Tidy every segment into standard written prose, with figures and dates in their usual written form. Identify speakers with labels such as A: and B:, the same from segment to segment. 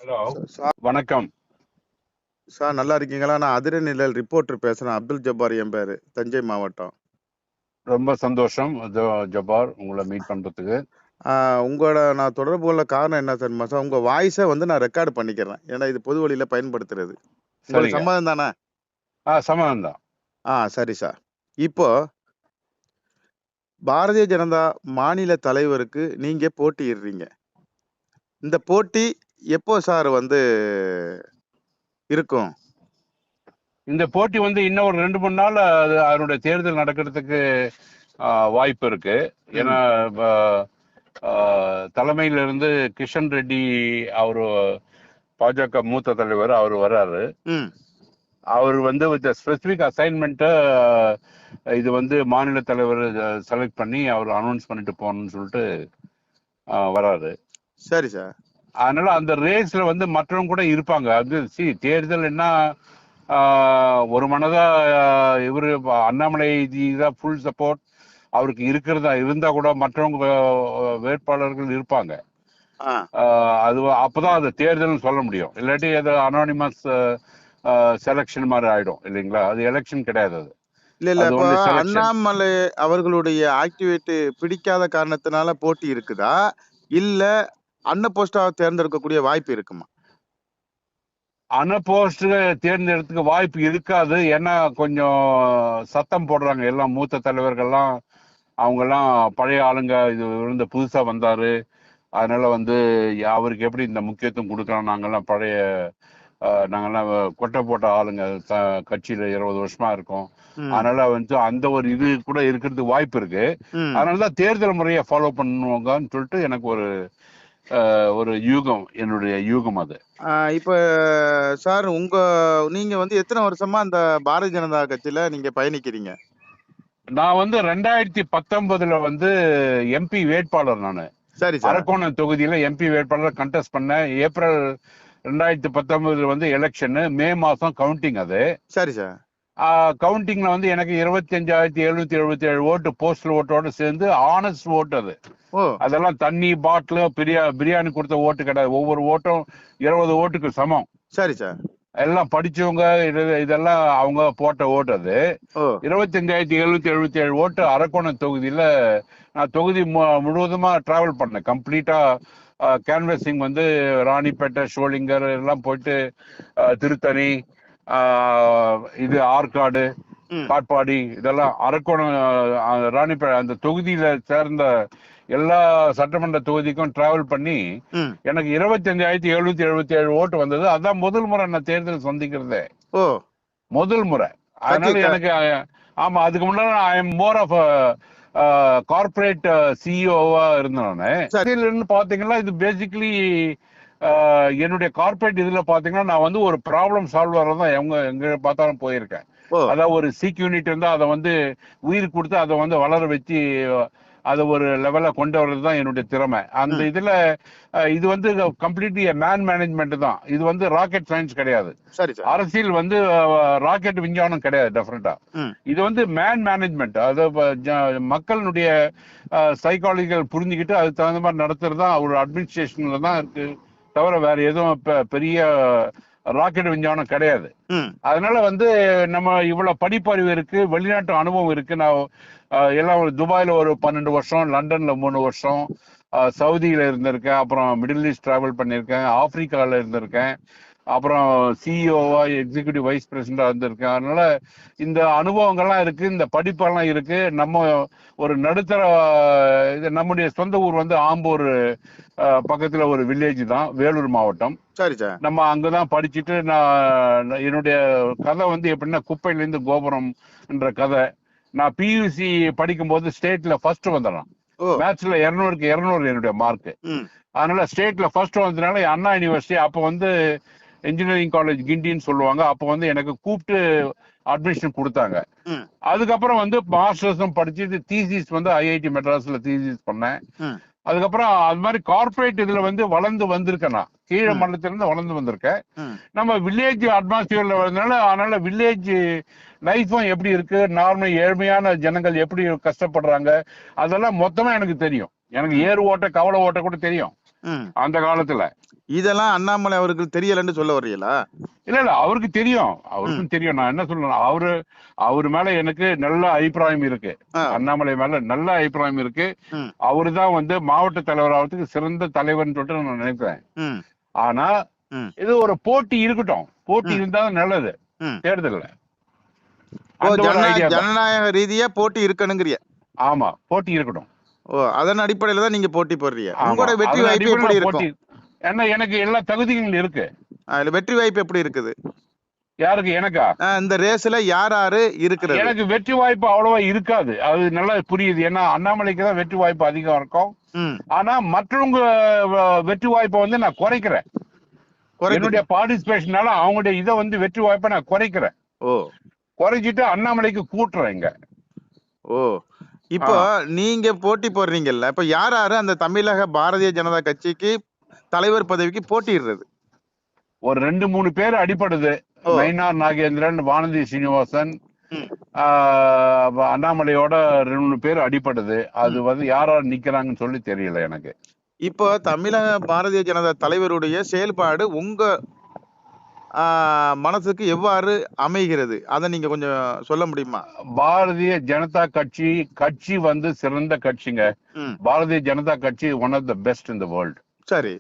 A: Hello,
B: sir
A: வணக்கம்.
B: Sir நல்லா இருக்கீங்களா? நான் அதிரநிழல் ரிப்போர்ட்டர் பேசுறேன். அப்துல் ஜப்பார் என் பேரு, தஞ்சை மாவட்டம்.
A: ரொம்ப சந்தோஷம் ஜபார் உங்களை மீட் பண்றதுக்கு.
B: உங்களோட நான் தொடர்பு கொள்ள காரணம் என்ன தெரியுமா சார்? உங்க வாய்ஸை நான் ரெக்கார்டு பண்ணிக்கிறேன். ஏன்னா இது பொது வழியில பயன்படுத்துறது. உங்களுக்கு
A: சரிங்க.
B: சம்மதம் தானே?
A: சமாதானம் தான்.
B: சரி சார். இப்போ பாரதிய ஜனதா மாநில தலைவருக்கு நீங்க போட்டியிடுறீங்க. இந்த போட்டி எப்போ சார் இருக்கும்?
A: இந்த போட்டி இன்னும் ஒரு 2-3 நாள் அதனுடைய தேர்தல் நடக்கிறதுக்கு வாய்ப்பு இருக்கு. ஏன்னா தலைமையிலிருந்து கிஷன் ரெட்டி அவரு பாஜக மூத்த தலைவர் அவர் வர்றாரு. அவர் வித் ஸ்பெசிபிக் அசைன்மெண்ட்ட இது மாநில தலைவர் செலக்ட் பண்ணி அவர் அனௌன்ஸ் பண்ணிட்டு போகணும்னு சொல்லிட்டு வராரு.
B: சரி சார்.
A: அதனால அந்த ரேஸ்ல மற்றவங்க கூட இருப்பாங்க. அது தேர்தல் என்ன ஒரு மனதா இவரு அண்ணாமலை தான் ஃபுல் சப்போர்ட் அவருக்கு இருந்தா கூட மற்றவங்க வேட்பாளர்கள் இருப்பாங்க. அது அப்பதான் அது தேர்தல் சொல்ல முடியும். இல்லாட்டி அது அனானிமஸ் செலக்ஷன் மாதிரி ஆயிடும் இல்லைங்களா? அது எலெக்ஷன் கிடையாது. அது
B: இல்ல இப்ப அண்ணாமலை அவர்களுடைய ஆக்டிவிட்டி பிடிக்காத காரணத்தினால போட்டி இருக்குதா, இல்ல அன்அப்போஸ்டாவை தேர்ந்தெடுக்கக்கூடிய வாய்ப்பு இருக்குமா?
A: அன்அப்போஸ்ட் தேர்ந்தெடுத்துக்க வாய்ப்பு இருக்காது. ஏன்னா கொஞ்சம் சத்தம் போடுறாங்க எல்லாம் மூத்த தலைவர்கள்லாம். அவங்கெல்லாம் பழைய ஆளுங்க, இது புதுசா வந்தாரு, அதனால அவருக்கு எப்படி இந்த முக்கியத்துவம் கொடுக்கலாம், நாங்கெல்லாம் கொட்டை போட்ட ஆளுங்க, கட்சியில 20 வருஷமா இருக்கோம், அதனால அந்த ஒரு இது கூட இருக்கிறதுக்கு வாய்ப்பு இருக்கு. அதனாலதான் தேர்தல் முறையை ஃபாலோ பண்ணுவாங்கன்னு சொல்லிட்டு எனக்கு ஒரு யூகம், என்னுடைய யூகம் அது.
B: இப்ப சார் நீங்க எத்தனை வருஷமா அந்த பாரதிய ஜனதா கட்சியில நீங்க பயணிக்கிறீங்க?
A: நான் 2019 எம்பி வேட்பாளர். நானு அரக்கோணம் தொகுதியில எம்பி வேட்பாளர் கண்டெஸ்ட் பண்ணேன். ஏப்ரல் 2019 எலெக்ஷன், மே மாசம் கவுண்டிங். அது
B: சரி சார்.
A: கவுண்டிங்ல எனக்கு 25,777 ஓட்டு போஸ்டல் ஓட்டோட சேர்ந்து ஆனஸ்ட் ஓட்டு. அது அதெல்லாம் தண்ணி பாட்டில் பிரியாணி கொடுத்த ஓட்டு கிடையாது. ஒவ்வொரு ஓட்டும் 20 ஓட்டுக்கு சமம்.
B: சரி சார்.
A: எல்லாம் படிச்சவங்க இதெல்லாம் அவங்க போட்ட ஓட்டு. அது 25,777 ஓட்டு அரக்கோணம் தொகுதியில. நான் தொகுதி முழுவதுமா டிராவல் பண்ணேன். கம்ப்ளீட்டா கேன்வசிங் ராணிப்பேட்டை, ஷோலிங்கர் எல்லாம் போயிட்டு திருத்தணி, இது ஆற்காடு, காட்பாடி, இதெல்லாம் அரக்கோணம், ராணிப்பேட்டை அந்த தொகுதியில சேர்ந்த எல்லா சட்டமன்ற தொகுதிக்கும் டிராவல் பண்ணி எனக்கு 25,777 ஓட்டு வந்தது. அதான் முதல் முறை நான் தேர்தல் சந்திக்கிறதே, முதல் முறை. அதனால எனக்கு ஆமா, அதுக்கு முன்னாடி I am more of corporate சிஇஓவா இருந்தேன். பாத்தீங்கன்னா இது பேசிக்கலி என்னுடைய கார்பரேட் இதுல பாத்தீங்கன்னா நான் ஒரு ப்ராப்ளம் சால்வரா தான் எங்க பார்த்தாலும் போயிருக்கேன். அதாவது ஒரு சீக் யூனிட் இருந்தா அதை உயிர் கொடுத்து அதை வளர வச்சு அதை ஒரு லெவல்ல கொண்டு வர்றது தான் என்னுடைய திறமை. அந்த இதுல இது கம்ப்ளீட்லி மேன் மேனேஜ்மெண்ட் தான். இது ராக்கெட் சயின்ஸ் கிடையாது. அரசியல் ராக்கெட் விஞ்ஞானம் கிடையாது. டெஃபினட்டா இது மேன் மேனேஜ்மெண்ட். அது மக்களுடைய சைக்காலஜிகள் புரிஞ்சுக்கிட்டு அதுக்கு தகுந்த மாதிரி நடத்துறது தான் ஒரு அட்மினிஸ்ட்ரேஷன்ல தான் இருக்கு, தவிர வேற எதுவும் பெரிய ராக்கெட் விஞ்ஞானம் கிடையாது. அதனால நம்ம இவ்வளவு படிப்பறிவு இருக்கு, வெளிநாட்டு அனுபவம் இருக்கு. நான் எல்லாம் துபாயில ஒரு 12 வருஷம், லண்டன்ல 3 வருஷம், சவுதியில இருந்திருக்கேன், அப்புறம் மிடில் ஈஸ்ட் டிராவல் பண்ணியிருக்கேன், ஆப்பிரிக்கால இருந்திருக்கேன், அப்புறம் சிஇஓவா எக்ஸிகியூட்டிவ் வைஸ் பிரசிடண்டா இருந்திருக்கேன். அதனால இந்த அனுபவங்கள்லாம் இருக்கு, இந்த படிப்பெல்லாம் இருக்கு. நம்ம ஒரு நடுத்தர, நம்முடைய சொந்த ஊர் ஆம்பூர் பக்கத்துல ஒரு வில்லேஜ் தான், வேலூர் மாவட்டம். நம்ம அங்கதான் படிச்சுட்டு நான் என்னுடைய கதை எப்படின்னா குப்பையில இருந்து கோபுரம் என்ற கதை. நான் பியூசி படிக்கும் போது ஸ்டேட்ல ஃபர்ஸ்ட் வந்தேன். மேத்ஸ்ல 200க்கு 200 என்னுடைய மார்க். அதனால ஸ்டேட்ல ஃபர்ஸ்ட் வந்ததுனால அண்ணா யூனிவர்சிட்டி, அப்ப இன்ஜினியரிங் காலேஜ் கிண்டின்னு சொல்லுவாங்க, அப்ப எனக்கு கூப்பிட்டு அட்மிஷன் கொடுத்தாங்க. அதுக்கப்புறம் மாஸ்டர்ஸும் படிச்சு தீசிஸ் ஐஐடி மெட்ராஸ்ல தீசிஸ் பண்ணேன். அதுக்கப்புறம் அது மாதிரி கார்பரேட் இதுல வளர்ந்து வந்திருக்கேன். நான் கீழே மண்டலத்திலிருந்து வளர்ந்து வந்திருக்கேன். நம்ம வில்லேஜ் அட்மாஸ்பியர்ல வந்ததுனால, அதனால வில்லேஜ் லைஃபும் எப்படி இருக்கு, நார்மல் ஏழ்மையான ஜனங்கள் எப்படி கஷ்டப்படுறாங்க, அதெல்லாம் மொத்தமா எனக்கு தெரியும். எனக்கு ஏறு ஓட்ட கவலை ஓட்ட கூட தெரியும்.
B: ம்.
A: அந்த காலத்துல.
B: இதெல்லாம் அண்ணாமலை அவர்கள் தெரியலன்னு சொல்ல வர்றீங்களா?
A: இல்ல அவருக்கு தெரியும்,
B: ம்.
A: அவருக்கும் தெரியும். நான் என்ன சொல்றேன், அவரு மேல எனக்கு நல்ல அபிப்பிராயம் இருக்கு.
B: ஆ.
A: அண்ணாமலை மேல நல்ல அபிப்பிராயம் இருக்கு.
B: ம்.
A: அவருதான் வந்து மாவட்ட தலைவர் ஆகிறதுக்கு சிறந்த தலைவர்னு சொல்லிட்டு நான் நினைக்கிறேன்.
B: ம்.
A: ஆனா
B: ம்.
A: இது ஒரு போட்டி இருக்கட்டும், போட்டி
B: ம்.
A: இருந்தா நல்லது
B: ம்.
A: தேர்தல்ல.
B: ஓ,
A: அந்த ஒரு ஐடியா தான்.
B: ஜனநாயக ரீதியா போட்டி இருக்கணுங்கிறிய.
A: ஆமா, போட்டி இருக்கட்டும்.
B: ஓ, அதன் அடிப்படையில தான் நீங்க போட்டி போடுறீங்க.
A: ஆமா,
B: உங்களோட வெற்றி
A: அதன்
B: வாய்ப்பு எப்படி
A: அடிப்படையில
B: இருக்கும்?
A: போட்டி. ஏன்னா எனக்கு எல்லா தகுதிகளும் இருக்கு.
B: அதுல வெற்றி வாய்ப்பு எப்படி இருக்குது?
A: யாருக்கு? எனக்கா?
B: இந்த ரேஸ்ல யாரு இருக்கிறது?
A: எனக்கு வெற்றி வாய்ப்பு அவ்வளவா இருக்காது, அது நல்லா புரியுது. ஏன்னா அண்ணாமலைக்கு தான் வெற்றி வாய்ப்பு அதிகம் இருக்கும்.
B: ம்.
A: ஆனா மற்றவங்க வெற்றி வாய்ப்பை வந்து நான் குறைக்கிறேன். என்னுடைய பார்ட்டிசிபேஷனால அவங்களுடைய இதை வந்து வெற்றி வாய்ப்பை நான் குறைக்கிறேன்.
B: ஓ,
A: குறைச்சிட்டு அண்ணாமலைக்கு கூட்டுறேன் இங்க.
B: ஓ, இப்போ நீங்க போட்டி போடுறீங்கல்ல, இப்ப யாரு அந்த தமிழக பாரதிய ஜனதா கட்சிக்கு தலைவர் பதவிக்கு போட்டியிடுறது?
A: ஒரு 2-3 பேர் அடிபடுது.
B: ஓ.
A: நயினார் நாகேந்திரன், வானதி சீனிவாசன்,
B: ம்.
A: அண்ணாமலையோட 2-3 பேர் அடிபடுது. அது வந்து யார் நிக்கிறாங்கன்னு சொல்லி தெரியல எனக்கு.
B: இப்போ தமிழக பாரதிய ஜனதா தலைவருடைய செயல்பாடு உங்க மனசுக்கு எவ்வாறு அமைகிறது? அதை நீங்க கொஞ்சம் சொல்ல முடியுமா?
A: பாரதிய ஜனதா கட்சி வந்து சிறந்த கட்சிங்க.
B: ம்.
A: பாரதிய ஜனதா கட்சி one of the best in the world.
B: சரி.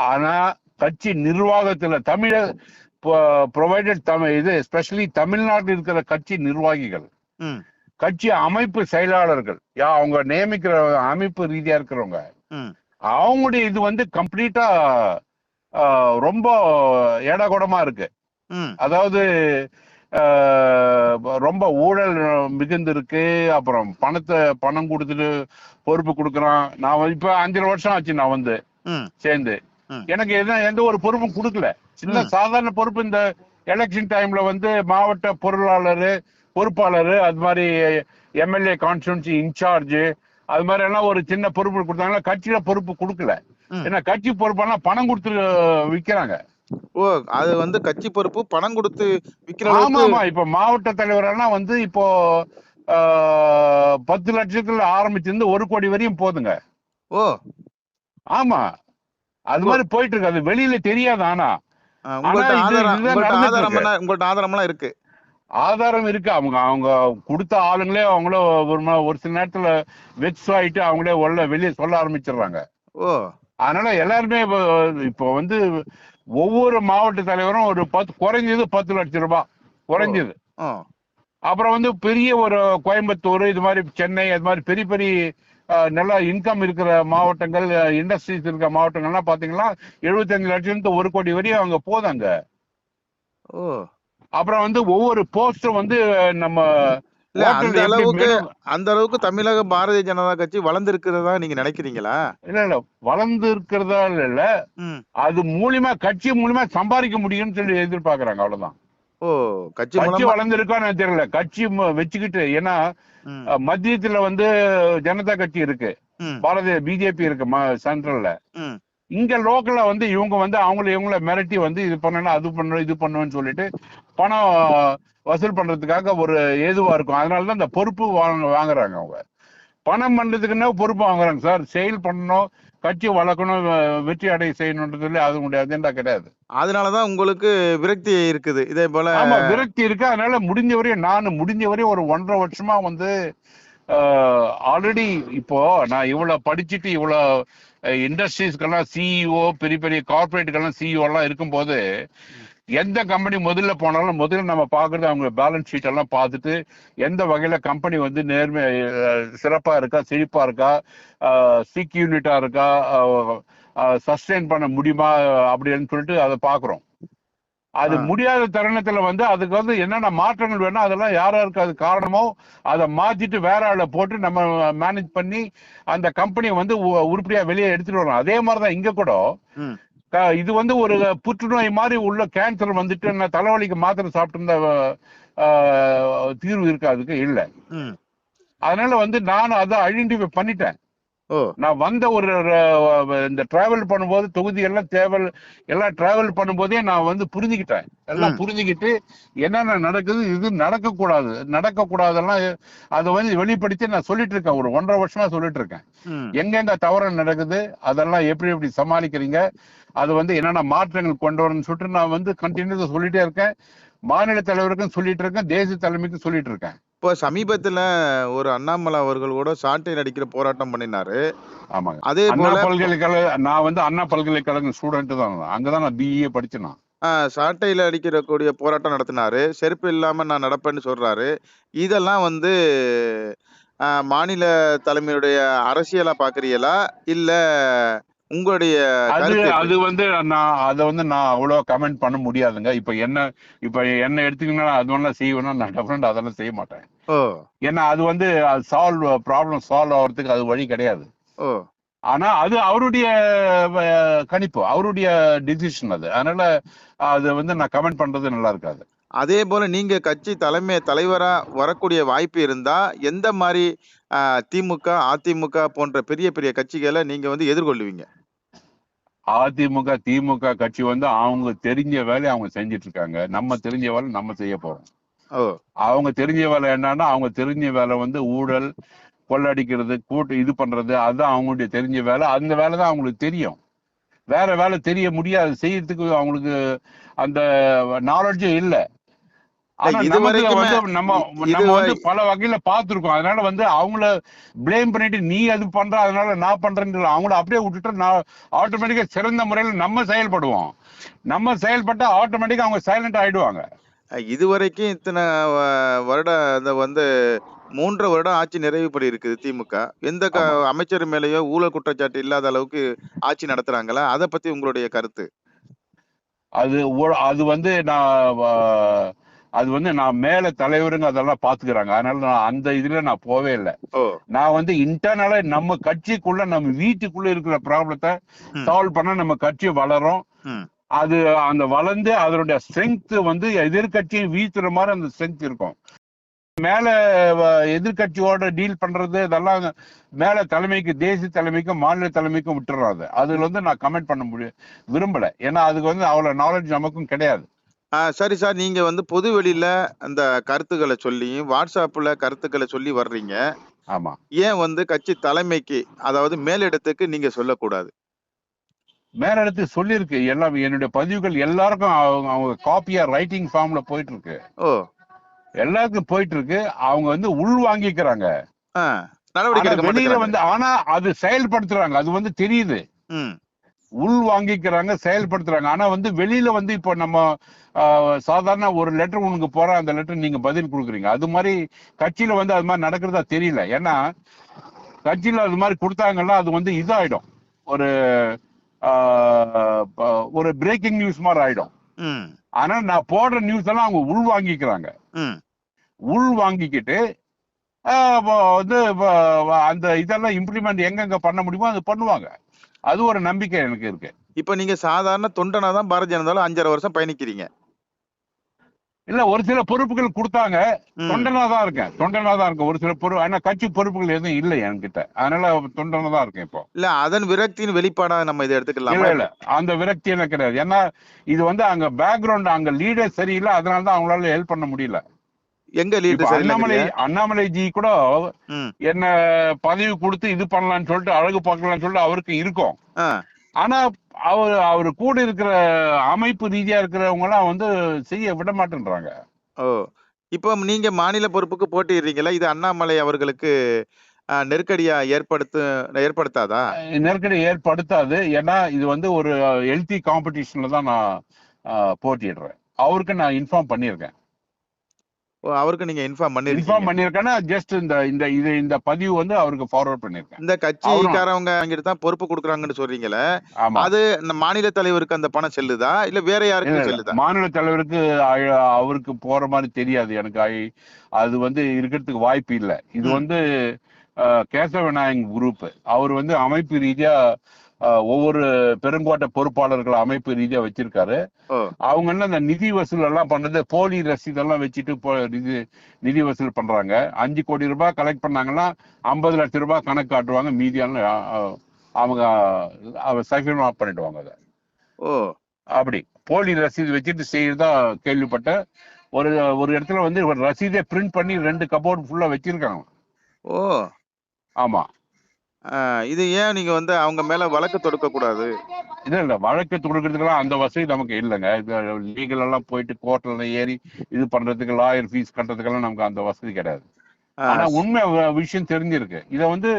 A: ஆனா கட்சி நிர்வாகத்துல ப்ரொவைடட் இது எஸ்பெஷலி தமிழ்நாட்டில் இருக்கிற கட்சி நிர்வாகிகள்,
B: ம்.
A: கட்சி அமைப்பு செயலாளர்கள், அவங்க நியமிக்கிற அமைப்பு ரீதியா இருக்கிறவங்க,
B: ம்.
A: அவங்களுடைய இது வந்து கம்ப்ளீட்டா ரொம்ப ஏடாகூடமா இருக்கு.
B: ம்.
A: அதாவது ரொம்ப ஊழல் மிகுந்து இருக்கு. அப்புறம் பணம் கொடுத்துட்டு பொறுப்பு கொடுக்கறான். நான் இப்ப 5 வருஷம் ஆச்சு நான் வந்து
B: ம்.
A: சேர்ந்து.
B: ம்.
A: எனக்கு எந்த ஒரு பொறுப்பும் கொடுக்கல. சின்ன சாதாரண பொறுப்பு, இந்த எலெக்ஷன் டைம்ல வந்து மாவட்ட பொறுப்பாளர், அது மாதிரி எம்எல்ஏ கான்ஸ்டிட்யூன்சி இன்சார்ஜ், அது மாதிரி எல்லாம் ஒரு சின்ன பொறுப்பு கொடுத்தாங்க. கட்சியில பொறுப்பு கொடுக்கல. ஏன்னா கட்சி பொறுப்பெல்லாம் பணம் கொடுத்து விக்கிறாங்க.
B: ஓ, அது வந்து கட்சி பொறுப்பு பணம் கொடுத்து விக்கிற
A: ஆமா ஆமா. இப்ப மாவட்ட தலைவரெல்லாம் வந்து இப்போ 10 லட்சத்துல ஆரம்பிச்சிருந்து 1 கோடி வரையும் போதுங்க.
B: ஓ,
A: ஆமா, அது மாதிரி போயிட்டு இருக்கு. அது வெளியில தெரியாது. ஆனா
B: உங்கள்ட்ட ஆதாரம்லாம் இருக்கு.
A: ஆதாரம் இருக்கு. அவங்க கொடுத்த ஆளுங்களே அவங்கள ஒரு சில நேரத்துல வெக்ஸ் ஆயிட்டு அவங்களே வெளியே சொல்ல ஆரம்பிச்சிடுறாங்க.
B: ஓ,
A: அதனால எல்லாருமே இப்போ வந்து ஒவ்வொரு மாவட்ட தலைவரும் ஒரு குறைஞ்சது 10 லட்சம் ரூபாய் குறைஞ்சது. அப்புறம் வந்து பெரிய ஒரு கோயம்புத்தூர், இது மாதிரி சென்னை, அது மாதிரி பெரிய பெரிய நல்ல இன்கம் இருக்கிற மாவட்டங்கள், இண்டஸ்ட்ரீஸ் இருக்கிற மாவட்டங்கள்லாம் பாத்தீங்கன்னா 75 லட்சம் 1 கோடி வரையும் அவங்க போதாங்க. அப்புறம் வந்து ஒவ்வொரு போஸ்டும் வந்து நம்ம
B: அந்த அளவுக்கு தமிழக பாரதிய ஜனதா கட்சி வளர்ந்து இருக்கிறதா நீங்க நினைக்கிறீங்களா?
A: இல்ல வளர்ந்து இருக்கிறதா இல்ல, அது மூலியமா கட்சி மூலியமா சம்பாதிக்க முடியும்னு சொல்லி எதிர்பார்க்கறாங்க, அவ்வளவுதான்.
B: ஓ, கட்சி
A: வளர்ந்து இருக்கான்னு தெரியல. கட்சி வச்சுக்கிட்டு, ஏன்னா மத்தியத்துல வந்து ஜனதா கட்சி இருக்கு, பிஜேபி இருக்கு சென்ட்ரல்ல. இங்க லோக்கல்ல வந்து இவங்க வந்து இவங்கள மிரட்டி வந்து இது பண்ணணும், அது பண்ணணும், இது பண்ணுன்னு சொல்லிட்டு பணம் வசூல் பண்றதுக்காக ஒரு ஏதுவா இருக்கும். அதனாலதான் இந்த பொறுப்பு வாங்குறாங்க. அவங்க பணம் பண்றதுக்குன்னா பொறுப்பு வாங்குறாங்க. சார், செயல் பண்ணணும், கட்சி வளர்க்கணும், வெற்றி அடைய செய்யணும்ன்றதுல அது அஜெண்டா கிடையாது.
B: அதனாலதான் உங்களுக்கு விரக்தி இருக்குது. இதே போல
A: ஆமா, விரக்தி இருக்கு. அதனால முடிஞ்ச வரையும் ஒரு 1.5 வருஷமா வந்து ஆல்ரெடி இப்போ நான் இவ்வளவு படிச்சுட்டு இவ்வளவு இண்டஸ்ட்ரீஸ்க்கெல்லாம் சிஇஓ, பெரிய பெரிய கார்பரேட்டுக்கெல்லாம் சிஇஓ எல்லாம் இருக்கும்போது, எந்த கம்பெனி முதல்ல நம்ம பாக்குறது அவங்க பேலன்ஸ் ஷீட் எல்லாம் பார்த்துட்டு எந்த வகையில கம்பெனி வந்து சிறப்பா இருக்கா, செழிப்பா இருக்கா, சிக் யூனிட்டா இருக்கா, சஸ்டெயின் பண்ண முடியுமா அப்படின்னு சொல்லிட்டு அதை பாக்குறோம். அது முடியாத தருணத்துல வந்து அதுக்கு வந்து என்னென்ன மாற்றங்கள் வேணும், அதெல்லாம் யாருக்கு அது காரணமோ அதை மாத்திட்டு வேற ஆளை போட்டு நம்ம மேனேஜ் பண்ணி அந்த கம்பெனியை வந்து உருப்படியா வெளியே எடுத்துட்டு வரணும். அதே மாதிரிதான் இங்க கூட இது வந்து ஒரு புற்றுநோய் மாதிரி உள்ள கேன்சர் வந்துட்டு நான் தலைவலிக்கு மாத்திரை சாப்பிட்டு இருந்த தீர்வு இருக்கு, அதுக்கு இல்ல. அதனால வந்து நான் அதை ஐடென்டிஃபை பண்ணிட்டேன்.
B: ஓ
A: நான் வந்த இந்த டிராவல் பண்ணும்போது தொகுதி எல்லாம் டிராவல் பண்ணும்போதே நான் வந்து புரிஞ்சுக்கிட்டேன். எல்லாம்
B: ம்
A: புரிஞ்சுக்கிட்டு என்னென்ன நடக்குது, இது நடக்கக்கூடாதெல்லாம் அதை வந்து வெளிப்படுத்தி நான் சொல்லிட்டு இருக்கேன். ஒரு 1.5 வருஷமா சொல்லிட்டு இருக்கேன்.
B: ம்
A: எங்கெங்க தவறு நடக்குது, அதெல்லாம் எப்படி சமாளிக்கிறீங்க, அது வந்து என்னென்ன மாற்றங்கள் கொண்டு வரணும்னு சொல்லிட்டு நான் வந்து கண்டினியூஸா சொல்லிட்டே இருக்கேன். மாநில தலைவருக்கும் சொல்லிட்டு இருக்கேன், தேசிய தலைமைக்கும் சொல்லிட்டு இருக்கேன்.
B: இப்போ சமீபத்துல ஒரு அண்ணாமலை அவர்கள் கூட சாட்டையில் அடிக்கிற போராட்டம் பண்ணினாரு.
A: ஆமாங்க.
B: அதே
A: அண்ணா
B: போல
A: பல்கலைக்கழக நான் வந்து அண்ணா பல்கலைக்கழக ஸ்டூடெண்ட் தான். அங்கதான் நான் பிஇஏ படிச்சேன் நான்.
B: சாட்டையில அடிக்கிறக்கூடிய போராட்டம் நடத்தினாரு. செருப்பு இல்லாம நான் நடப்பேன்னு சொல்றாரு. இதெல்லாம் வந்து மாநில தலைமையுடைய அரசியலா பாக்குறீங்களா? இல்ல உங்களுடைய
A: அது
B: கருத்து எப்படி?
A: அது வந்து நான் அவ்வளவு கமெண்ட் பண்ண முடியாதுங்க. இப்ப என்ன எடுத்தீங்கன்னா அது வேணா செய்வேன்னா நான் டெஃபினட் அதெல்லாம் செய்ய மாட்டேன்.
B: ஓ
A: ஏன்னா அது வந்து ப்ராப்ளம் சால்வ் ஆகிறதுக்கு அது வழி கிடையாது.
B: ஓ
A: ஆனா அது அவருடைய கணிப்பு, அவருடைய டிசிஷன் அது. அதனால அது வந்து நான் கமெண்ட் பண்றது நல்லா இருக்காது.
B: அதே போல நீங்க கட்சி தலைவரா வரக்கூடிய வாய்ப்பு இருந்தா எந்த மாதிரி திமுக, அதிமுக போன்ற பெரிய பெரிய கட்சிகளை நீங்க வந்து எதிர்கொள்ளுவீங்க?
A: அதிமுக, திமுக கட்சி வந்து அவங்க தெரிஞ்ச வேலையை அவங்க செஞ்சுட்டு இருக்காங்க. நம்ம தெரிஞ்ச வேலை நம்ம செய்ய போறோம்.
B: ஓ
A: அவங்க தெரிஞ்ச வேலை என்னன்னா, அவங்க தெரிஞ்ச வேலை வந்து ஊழல், கொள்ளடிக்கிறது, இது பண்றது, அதுதான் அவங்களுடைய தெரிஞ்ச வேலை. அந்த வேலை தான் அவங்களுக்கு தெரியும். வேற வேலை தெரிய முடியாது, செய்யறதுக்கு அவங்களுக்கு அந்த நாலேஜே இல்ல. ஆனா
B: இது
A: நமக்கு
B: வரைக்குமே
A: வந்து நம்ம
B: இது
A: வந்து பல வகையில பார்த்திருக்கோம். அதனால வந்து அவங்கள பிளேம் பண்ணிட்டு நீ அது பண்ற அதனால நான் பண்றேன்னு அவங்கள அப்படியே விட்டுட்டு நான் ஆட்டோமேட்டிக்கா சிறந்த முறையில் நம்ம செயல்படுவோம். நம்ம செயல்பட்டா ஆட்டோமேட்டிக்கா அவங்க சைலண்ட் ஆயிடுவாங்க.
B: இதுவரைக்கும் இத்தனை வருடம் இந்த வந்து 3 வருடம் ஆட்சி நிறைவு படி இருக்குது திமுக. எந்த
A: ஆமா.
B: அமைச்சர் மேலேயோ ஊழல் குற்றச்சாட்டு இல்லாத அளவுக்கு ஆட்சி நடத்துறாங்களா? அத பத்தி உங்களுடைய கருத்து?
A: அது வந்து அது வந்து நான் மேல தலைவருங்க அதெல்லாம் பாத்துக்கிறாங்க. அதனால நான் அந்த இதுல நான் போவே இல்லை.
B: ஓ
A: நான் வந்து இன்டர்னலா நம்ம கட்சிக்குள்ள நம்ம வீட்டுக்குள்ள இருக்கிற ப்ராப்ளத்தை
B: ம்
A: சால்வ் பண்ண நம்ம கட்சி வளரும்.
B: ம்
A: அது அந்த வளர்ந்து அதனுடைய ஸ்ட்ரென்த் வந்து எதிர்கட்சியை வீழ்த்துற மாதிரி அந்த ஸ்ட்ரென்த் இருக்கும். மேல எதிர்கட்சியோட டீல் பண்றது இதெல்லாம் மேல தலைமைக்கு, தேசிய தலைமைக்கும் மாநில தலைமைக்கும் விட்டுறாது. அதுல வந்து நான் கமெண்ட் பண்ண விரும்பல. ஏன்னா அதுக்கு வந்து அவ்வளவு நாலேஜ் நமக்கும் கிடையாது.
B: சரி சார். நீங்க வந்து பொது வெளியில அந்த கருத்துக்களை சொல்லி, WhatsAppல கருத்துக்களை சொல்லி வர்றீங்க.
A: ஆமா.
B: ஏன் வந்து கட்சி தலைமைக்கு, அதாவது மேலிடத்துக்கு நீங்க சொல்லக்கூடாது?
A: மேலிடத்து சொல்லியிருக்கு. எல்லாம் என்னுடைய பதிவுகள் எல்லாருக்கும் அவங்க காப்பியா ரைட்டிங் ஃபார்ம்ல போயிட்டு இருக்கு.
B: ஓ
A: எல்லாருக்கும் போயிட்டு இருக்கு. அவங்க வந்து உள் வாங்கிக்கிறாங்க.
B: நடவடிக்கை எடுக்க
A: வெளியில
B: மாட்டேங்கிறாங்க.
A: வந்து ஆனா அது செயல்படுத்துறாங்க. அது வந்து தெரியுது.
B: ம்
A: உள் வாங்கிக்கிறாங்க, செயல்படுத்துறாங்க. ஆனா வந்து வெளியில வந்து இப்போ நம்ம சாதாரண ஒரு லெட்டர் உனக்கு போற அந்த லெட்டர் நீங்க பதில் கொடுக்குறீங்க. அது மாதிரி கட்சியில வந்து அது மாதிரி நடக்கிறதா தெரியல. ஏன்னா கட்சியில அது மாதிரி கொடுத்தாங்கன்னா அது வந்து இதாயிடும். ஒரு ஒரு பிரேக்கிங் நியூஸ் மாதிரி ஆயிடும்.
B: ம்
A: ஆனா நான் போடுற நியூஸ் எல்லாம் அவங்க உள் வாங்கிக்கிறாங்க.
B: ம்
A: உள் வாங்கிக்கிட்டு வந்து அந்த இதெல்லாம் இம்ப்ளிமெண்ட் எங்கெங்க பண்ண முடியுமோ அது பண்ணுவாங்க. அது ஒரு நம்பிக்கை எனக்கு இருக்கு.
B: இப்ப நீங்க சாதாரண தொண்டனா தான் பாரதிய ஜனதால 5.5 வருஷம் பயணிக்கிறீங்க.
A: இல்ல ஒரு சில பொறுப்புகள் கொடுத்தாங்க.
B: ம்
A: தொண்டனா தான் இருக்கேன். ஒரு சில ஆனா கட்சி பொறுப்புகள் எதுவும் இல்லை என்கிட்ட. அதனால தொண்டனா தான் இருக்கேன் இப்போ.
B: இல்ல அதன் விரக்தியின் வெளிப்பாடா நம்ம இதை எடுத்துக்கலாமா?
A: இல்ல அந்த விரக்தி எனக்கு கிடையாது. ஏன்னா இது வந்து அங்க பேக்ரவுண்ட் அங்க லீடர் சரியில்லை. அதனால தான் அவங்களால ஹெல்ப் பண்ண முடியல.
B: எங்க லீடர் சரியில்லை?
A: அண்ணாமலை ஜி கூட
B: ம்
A: என்ன பதவி கொடுத்து இது பண்ணலாம்னு சொல்லிட்டு அழகு பார்க்கலாம்னு சொல்லிட்டு அவருக்கு இருக்கும். ஆனா அவரு கூட இருக்கிற அமைப்பு ரீதியா இருக்கிறவங்க எல்லாம் வந்து செய்ய விட மாட்டேன்றாங்க.
B: ஓ இப்போ நீங்க மாநில பொறுப்புக்கு போட்டியிடுறீங்களா? இது அண்ணாமலை அவர்களுக்கு நெருக்கடியா ஏற்படுத்தாதா?
A: நெருக்கடி ஏற்படுத்தாது. ஏன்னா இது வந்து ஒரு ஹெல்த்தி காம்படிஷன்ல தான் நான் போட்டியிடுறேன். அவருக்கு நான் இன்ஃபார்ம் பண்ணியிருக்கேன்.
B: அவருக்கு நீங்க இன்ஃபார்ம்
A: பண்ணிருக்கேன்னா ஜஸ்ட் இந்த பதிவு வந்து அவருக்கு ஃபார்வர்ட் பண்ணிருக்கேன்.
B: இந்த கட்சிக்காரவங்க அங்கிட்டு தான் பொறுப்பு கொடுக்குறாங்கன்னு சொல்றீங்களே, அது மாநில தலைவருக்கு அந்த பணம் செல்லுதா இல்ல வேற யாருக்கும் செல்லுதா?
A: மாநில தலைவருக்கு அவருக்கு போற மாதிரி தெரியாது எனக்கு. அது வந்து இருக்கிறதுக்கு வாய்ப்பு இல்லை. இது வந்து கேசவ விநாயகம் குரூப். அவர் வந்து அமைப்பு ரீதியா ஒவ்வொரு பெருங்கோட்ட பொறுப்பாளர்கள் அமைப்பு ரீதியா வச்சிருக்காரு.
B: ஓ
A: அவங்க என்ன இந்த நிதி வசூல் எல்லாம் பண்றது, போலி ரசீதெல்லாம் வச்சுட்டு நிதி வசூல் பண்றாங்க. 5 கோடி ரூபாய் கலெக்ட் பண்ணாங்கன்னா 50 லட்சம் ரூபாய் கணக்கு காட்டுவாங்க, மீதியான அவங்க சைஃபன் ஆஃப் பண்ணிடுவாங்க அதை.
B: ஓ
A: அப்படி போலி ரசீது வச்சுட்டு செய்யறதா கேள்விப்பட்டேன். ஒரு ஒரு இடத்துல வந்து ஒரு ரசீதை பிரிண்ட் பண்ணி 2 கபோர்டு ஃபுல்லா வச்சிருக்காங்க.
B: ஓ
A: ஆமா.
B: இது ஏன் நீங்க வந்து அவங்க மேல வழக்கு தொடுக்க கூடாது?
A: இல்ல வழக்கு தொடுக்கிறதுக்கெல்லாம் அந்த வசதி நமக்கு இல்லைங்க. லீகல் எல்லாம் போயிட்டு கோர்ட்ல ஏறி இது பண்றதுக்கு, லாயர் ஃபீஸ் கட்டுறதுக்கெல்லாம் நமக்கு அந்த வசதி கிடையாது. ஆனா உண்மை விஷயம் தெரிஞ்சிருக்கு. இதை வந்து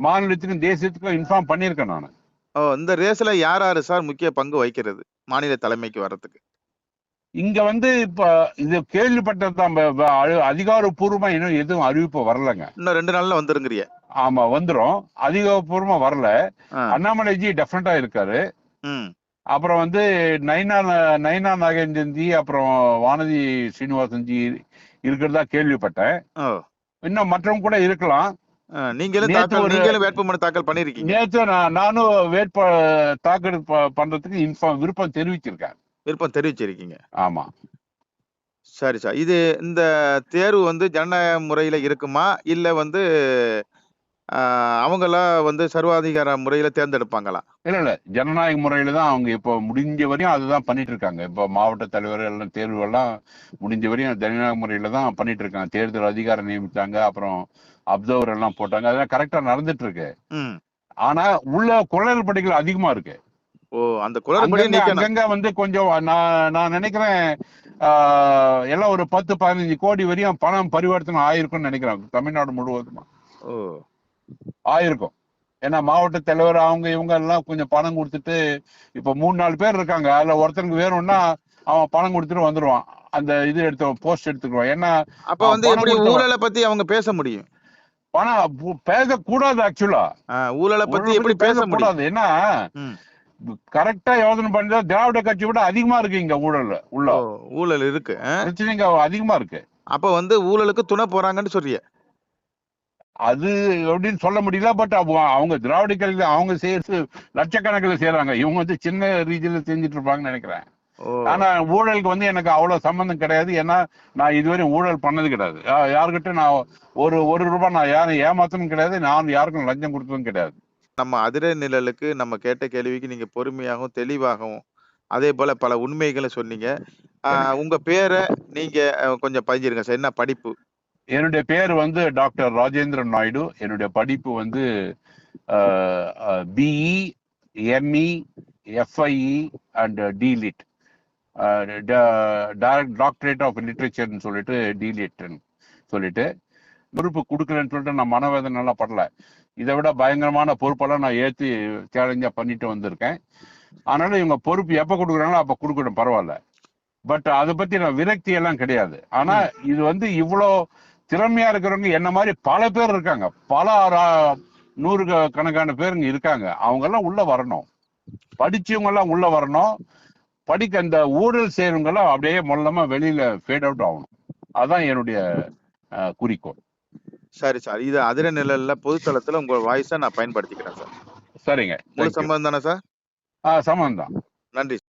A: மாநிலத்துக்கும் தேசியத்துக்கும் இன்ஃபார்ம் பண்ணியிருக்கேன் நான்.
B: ஓ இந்த ரேஸ்ல யார் சார் முக்கிய பங்கு வகிக்கிறது மாநில தலைமைக்கு வர்றதுக்கு?
A: இங்க வந்து இப்ப இது கேள்விப்பட்டதுதான், அதிகாரப்பூர்வமா இன்னும் எதுவும் அறிவிப்பு வரலங்க.
B: இன்னும் 2 நாள்ல வந்துருங்கிறிய?
A: ஆமா வந்துரும். அதிகாரப்பூர்வமா வரல. அண்ணாமலைஜி டெஃபினட்டா இருக்காரு. அப்புறம் வந்து நைனா நாகேந்திரன்ஜி, அப்புறம் வானதி ஸ்ரீனிவாசன்ஜி இருக்கிறதா கேள்விப்பட்டேன். இன்னும் மற்றவங்க கூட இருக்கலாம்.
B: நீங்களும் வேட்புமனு தாக்கல் பண்ணிருக்கீங்க?
A: நேற்று நானும் தாக்கல் பண்றதுக்கு விருப்பம் தெரிவிச்சிருக்கீங்க. ஆமா.
B: சரி சார். இது இந்த தேர்வு வந்து ஜனநாயக முறையில இருக்குமா? இல்ல வந்து அவங்களா வந்து சர்வாதிகார முறையில தேர்ந்தெடுப்பாங்களா?
A: இல்ல ஜனநாயக முறையில தான் அவங்க இப்போ முடிஞ்ச வரையும் அதுதான் பண்ணிட்டு இருக்காங்க. இப்போ மாவட்ட தலைவர் எல்லாம் தேர்வு எல்லாம் முடிஞ்ச வரையும் ஜனநாயக முறையில தான் பண்ணிட்டு இருக்காங்க. தேர்தல் அதிகாரம் நியமித்தாங்க, அப்புறம் அப்சர்வர் எல்லாம் போட்டாங்க. அதெல்லாம் கரெக்டா நடந்துட்டு இருக்கு. ஆனா உள்ள குளறுபடிகள் படிகள் அதிகமா இருக்கு.
B: ஓ அந்த குளறுபடி
A: அங்கங்க வந்து கொஞ்சம் நான் நினைக்கிறேன் எல்லாம் ஒரு 10-15 கோடி வரையும் பணம் பரிவர்த்தனை ஆயிருக்கும்னு நினைக்கிறேன், தமிழ்நாடு முழுவதுமா. ஆயிருக்கும். ஏன்னா மாவட்ட தலைவர் அவங்க இவங்க எல்லாம் கொஞ்சம் பணம் கொடுத்துட்டு, இப்ப 3-4 பேர் இருக்காங்க. அதுல ஒருத்தருக்கு வேணும்னா அவன் பணம் கொடுத்துட்டு வந்துருவான், அந்த இது போஸ்ட் எடுத்துக்குவான். ஏன்னா
B: அப்ப வந்து எப்படி ஊழலை பத்தி அவங்க பேச முடியும்?
A: பணம் பேசக்கூடாது. ஆக்சுவலா
B: ஊழலை பத்தி எப்படி பேசக்கூடாது?
A: ஏன்னா கரெக்டா யோசனை பண்ணா திராவிட கட்சி விட அதிகமா இருக்கு இங்க ஊழல்
B: இருக்கு,
A: பிரச்சனைங்க அதிகமா இருக்கு.
B: அப்ப வந்து ஊழலுக்கு துணை போறாங்கன்னு சொல்றிய?
A: அது எப்படின்னு சொல்ல முடியல. பட் அவங்க திராவிட கட்சி அவங்க செய்யறது லட்சக்கணக்கில் செய்யறாங்க. இவங்க வந்து சின்ன ரீதியில செஞ்சுட்டு இருப்பாங்கன்னு நினைக்கிறேன். ஆனா ஊழலுக்கு வந்து எனக்கு அவ்வளவு சம்பந்தம் கிடையாது. ஏன்னா நான் இதுவரையும் ஊழல் பண்ணது கிடையாது. யாருக்கிட்ட நான் ஒரு ரூபாய் நான் யாரும் ஏமாத்தணும் கிடையாது. நான் யாருக்கும் லஞ்சம் கொடுத்ததும் கிடையாது.
B: நம்ம அதிரை நிழலுக்கு நம்ம கேட்ட கேள்விக்கு நீங்க பொறுமையாகவும் தெளிவாகவும் அதே போல பல உண்மைகளை சொன்னீங்க. உங்க பேரை நீங்க கொஞ்சம் பதிஞ்சிருங்க சார். என்ன படிப்பு?
A: என்னுடைய பேர் வந்து டாக்டர் ராஜேந்திரன் நாயுடு. என்னுடைய படிப்பு வந்து BE, ME, FIE and DLitt, doctorate of லிட்ரேச்சர்னு சொல்லிட்டு டிலிட்னு சொல்லிட்டு. பொறுப்பு கொடுக்கலன்னு சொல்லிட்டு நான் மனவேதனை நல்லா படல. இதை விட பயங்கரமான பொறுப்பெல்லாம் நான் ஏற்றி சேலஞ்சா பண்ணிட்டு வந்திருக்கேன். அதனால இவங்க பொறுப்பு எப்ப கொடுக்குறாங்களோ அப்ப கொடுக்கணும், பரவாயில்ல. பட் அதை பத்தி நான் விரக்தி எல்லாம் கிடையாது. ஆனா இது வந்து இவ்வளோ திறமையா இருக்கிறவங்க என்ன மாதிரி பல பேர் இருக்காங்க. பல 100 கணக்கான பேருங்க இருக்காங்க. அவங்க எல்லாம் உள்ள வரணும். படிச்சவங்க எல்லாம் உள்ள வரணும். இந்த ஊழல் செய்யறவங்க எல்லாம் அப்படியே மொல்லமா வெளியில ஃபேட் அவுட் ஆகணும். அதான் என்னுடைய குறிக்கோள்.
B: சரி சார். இது அதிரை நிழல்ல பொதுத்தளத்துல உங்க வாய்ஸை நான் பயன்படுத்திக்கிறேன் சார்.
A: சரிங்க.
B: சம்மந்தம் தானே சார்?
A: சம்மந்தம் தான்.
B: நன்றி.